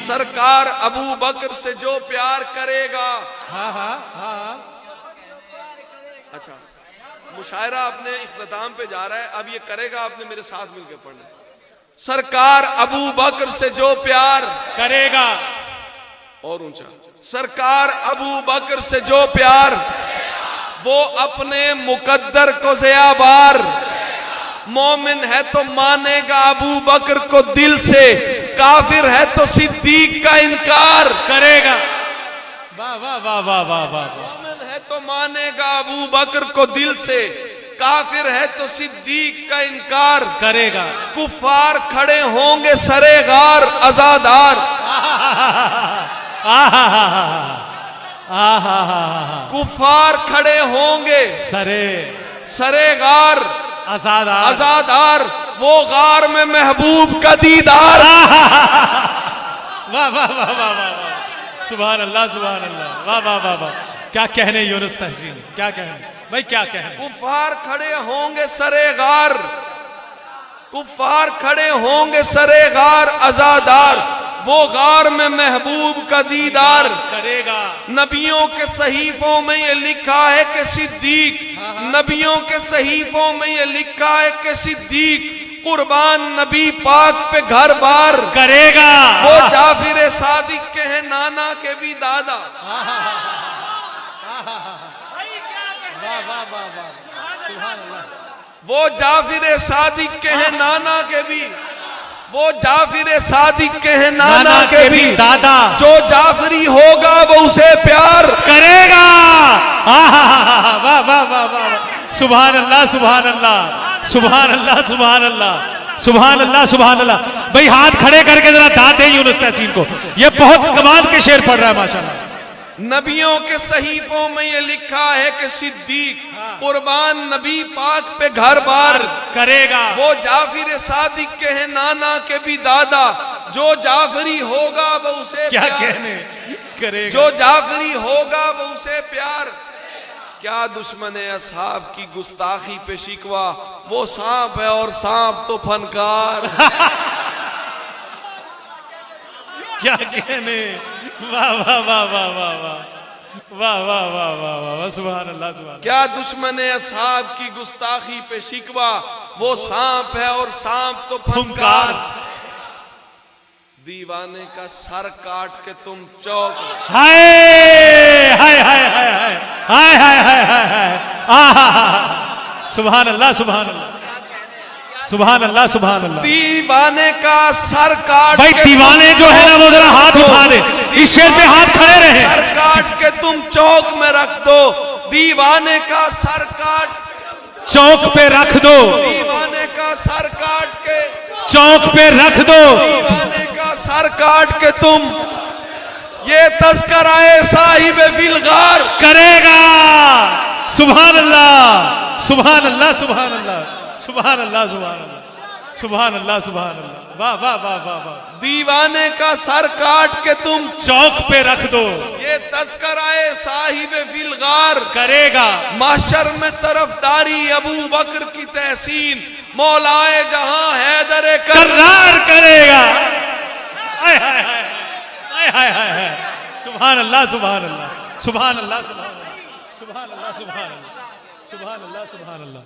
सरकार अबू बकर से जो प्यार करेगा। हाँ हाँ हाँ हाँ। अच्छा, मुशायरा अपने इख्तिताम पे जा रहा है, अब ये करेगा आपने मेरे साथ मिलकर पढ़ना। सरकार अबू बकर से जो प्यार करेगा, और ऊंचा, सरकार अबू बकर से जो प्यार, वो अपने मुकद्दर को ज़ियाबार। मोमिन है तो मानेगा अबू बकर को दिल से, काफिर है तो सिद्दीक का इनकार करेगा। वाह वाह वाह वाह वाह वाह। मोमिन है तो मानेगा अबू बकर को दिल से, काफिर है तो सिद्दीक का इनकार करेगा। कुफार खड़े होंगे सरे गार अज़ादार। कुफार खड़े होंगे सरे गार अज़ादार, वो गार में महबूब का दीदार। वाह वाह वाह वाह वाह, सुभान अल्लाह सुभान अल्लाह, वाह वाह वाह वाह। क्या कहने यूनुस तहसीन, क्या कहने भाई, क्या कहने। कुफार खड़े होंगे सरे गार, कुफार खड़े होंगे सरे गार अज़ादार, वो गार में महबूब का दीदार करेगा। नबियों के सहीफों में ये लिखा है कि सिद्दीक, नबियों के सहीफों में ये लिखा है कि सिद्दीक कुर्बान नबी पाक पे घर बार करेगा। वो जाफिर सादिक के हैं नाना के भी दादा। वो जाफिर सादिक के हैं नाना के भी, वो जाफिर सादिक के हैं नाना के भी दादा। जो जाफरी होगा वो उसे प्यार करेगा। वाह वाह वाह वाह, सुभान अल्लाह सुभान अल्लाह सुभान अल्लाह सुभान अल्लाह सुभान अल्लाह सुभान अल्लाह। भाई हाथ खड़े करके जरा दाद दें यूनुस तहसीन को, ये बहुत कमाल के शेर पढ़ रहा है माशाल्लाह। नबियों के सहीफों में ये लिखा है कि सिद्दीक कुर्बान नबी पाक पे घर बार करेगा। वो जाफिर सादिक के हैं नाना के भी दादा, जो जाफरी होगा वो उसे क्या प्यार कहने करेगा। जो जाफरी होगा वो उसे प्यार। क्या दुश्मन असहाब की गुस्ताखी पे शिकवा, वो सांप है और सांप तो फनकार। क्या कहने। वाह वाह वाह वाह वाह वाह वाह वाह वाह वाह वाह, सुभान अल्लाह सुभान। क्या दुश्मन असहाब की गुस्ताखी पे शिकवा, वो सांप है और सांप तो फनकार। दीवाने का सर काट के तुम चौक। हाय हाय हाय हाय हाय हाय हाय हाय हाय हाय, सुभान अल्लाह सुभान अल्लाह सुभान अल्लाह सुभान अल्लाह। दीवाने का सर काट, भाई दीवाने जो है ना वो जरा हाथ उठा दे, इस शेर पे हाथ खड़े रहे। सर काट के तुम चौक में रख दो, दीवाने का सर काट चौक पे रख दो, दीवाने का सर काट के चौक पे रख दो, दीवाने का सर काट के तुम ये तस्कराए साहिब बिलगार करेगा। सुभान अल्लाह सुभान अल्लाह सुभान अल्लाह सुभान अल्लाह सुभान अल्लाह सुभान अल्लाह सुभान अल्लाह। वाह वाह वाह वाह वाह। दीवाने का सर काट के तुम चौक पे रख दो, ये तस्कराए साहिब बिलगार करेगा। माशर में तरफदारी अबू बकर की तहसीन, मौलाए जहां हैदर करार करेगा। हाय हाय हाय हाय हाय हाय हाय, सुभान अल्लाह सुभान अल्लाह सुभान अल्लाह सुभान अल्लाह सुभान अल्लाह सुभान अल्लाह सुभान अल्लाह सुभान अल्लाह।